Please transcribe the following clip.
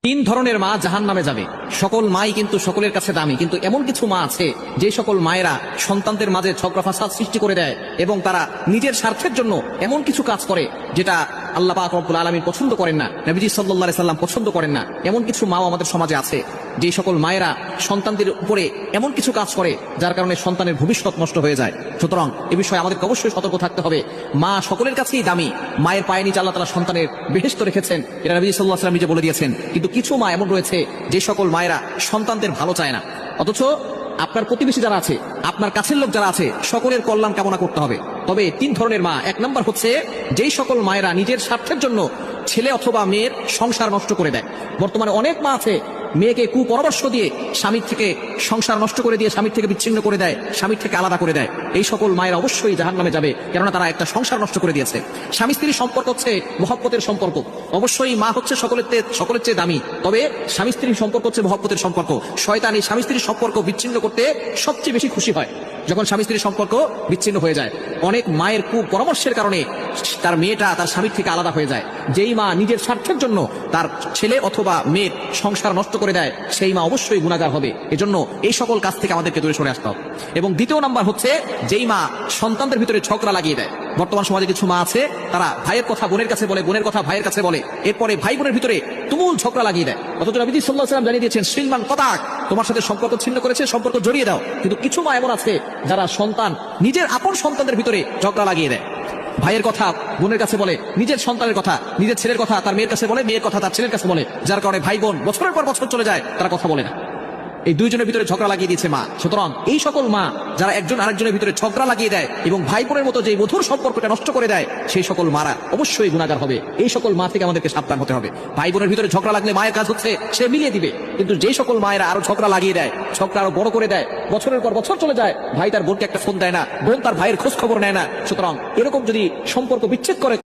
তিন ধরনের মা জাহান্নামে যাবে। সকল মাই কিন্তু সকলের কাছে দামি, কিন্তু এমন কিছু মা আছে যে সকল মায়েরা সন্তানদের মাঝে ঝগড়া ফাসাদ সৃষ্টি করে দেয় এবং তারা নিজের স্বার্থের জন্য এমন কিছু কাজ করে যেটা আল্লাহ পাক রব্বুল আলামিন পছন্দ করেন না, নবীজি সাল্লাল্লাহু আলাইহি সাল্লাম পছন্দ করেন না। এমন কিছু মাও আমাদের সমাজে আছে যে সকল মায়েরা সন্তানদের উপরে এমন কিছু কাজ করে যার কারণে সন্তানের ভবিষ্যৎ নষ্ট হয়ে যায়। সুতরাং এ বিষয়ে আমাদেরকে অবশ্যই সতর্ক থাকতে হবে। মা সকলের কাছেই দামি, মায়ের পায়ে নিচে আল্লাহ তাআলা সন্তানের বেহেশত রেখেছেন, এটা নবী সাল্লাল্লাহু আলাইহি ওয়াসাল্লাম নিজে বলে দিয়েছেন। কিন্তু কিছু মা এমন রয়েছে যে সকল মায়েরা সন্তানদের ভালো চায় না, অথচ আপনার প্রতিবেশী যারা আছে, আপনার কাছের লোক যারা আছে, সকলের কল্যাণ কামনা করতে হবে। তবে তিন ধরনের মা, এক নম্বর হচ্ছে যেই সকল মায়েরা নিজের স্বার্থের জন্য ছেলে অথবা মেয়ের সংসার নষ্ট করে দেয়। বর্তমানে অনেক মা আছে মেয়েকে কুপরামর্শ দিয়ে স্বামীর থেকে সংসার নষ্ট করে দিয়ে স্বামীর থেকে বিচ্ছিন্ন করে দেয়, স্বামীর থেকে আলাদা করে দেয়। এই সকল মায়েরা অবশ্যই জাহান্নামে যাবে, কেননা তারা একটা সংসার নষ্ট করে দিয়েছে। স্বামী স্ত্রীর সম্পর্ক হচ্ছে মহব্বতের সম্পর্ক। অবশ্যই মা হচ্ছে সকলের চেয়ে দামি, তবে স্বামী স্ত্রীর সম্পর্ক হচ্ছে মহব্বতের সম্পর্ক। শয়তান এই স্বামী স্ত্রীর সম্পর্ক বিচ্ছিন্ন করতে সবচেয়ে বেশি খুশি হয় যখন স্বামী স্ত্রীর সম্পর্ক বিচ্ছিন্ন হয়ে যায়। অনেক মায়ের কুপরামর্শের কারণে তার মেয়েটা তার স্বামীর থেকে আলাদা হয়ে যায়। যেই মা নিজের স্বার্থের জন্য তার ছেলে অথবা মেয়ের সংসার নষ্ট করে দেয়, সেই মা অবশ্যই গুনাহগার হবে। এজন্য এই সকল কাজ থেকে আমাদেরকে দূরে সরে আসতে হবে। এবং দ্বিতীয় নাম্বার হচ্ছে যেই মা সন্তানদের ভিতরে ঝগড়া লাগিয়ে দেয়। বর্তমান সমাজে কিছু মা আছে তারা ভাইয়ের কথা বোনের কাছে বলে, বোনের কথা ভাইয়ের কাছে বলে, এরপরে ভাই বোনের ভিতরে তুমুল ঝগড়া লাগিয়ে দেয়। অথচ নবী সাল্লাল্লাহু আলাইহি ওয়াসাল্লাম জানিয়ে দিয়েছেন, শ্রীমান কতাক, তোমার সাথে সম্পর্ক ছিন্ন করেছে, সম্পর্ক জড়িয়ে দাও। কিন্তু কিছু মা এমন আছে যারা নিজের আপন সন্তানদের ভিতরে ঝগড়া লাগিয়ে দেয়। ভাইয়ের কথা বোনের কাছে বলে, নিজের সন্তানের কথা নিজের ছেলের কথা তার মেয়ের কাছে বলে, মেয়ের কথা তার ছেলের কাছে বলে, যার কারণে ভাই বোন বছরের পর বছর চলে যায়, তারা কথা বলে না। এই দুইজনের ভিতরে ঝগড়া লাগিয়ে দিয়েছে মা। সুতরাং এই সকল মা যারা একজন আরেকজনের ভিতরে ঝগড়া লাগিয়ে দেয় এবং ভাই বোনের মতো যে মধুর সম্পর্কটা নষ্ট করে দেয়, সেই সকল মারা অবশ্যই গুনাহগার হবে। এই সকল মা থেকে আমাদেরকে সাবধান হতে হবে। ভাই বোনের ভিতরে ঝগড়া লাগলে মায়ের কাজ হচ্ছে সে মিলিয়ে দিবে, কিন্তু যে সকল মায়েরা আরো ঝগড়া লাগিয়ে দেয়, ঝগড়া আরো বড় করে দেয়, বছরের পর বছর চলে যায়, ভাই তার বোনকে একটা ফোন দেয় না, বোন তার ভাইয়ের খোঁজ খবর নেয় না। সুতরাং এরকম যদি সম্পর্ক বিচ্ছেদ করে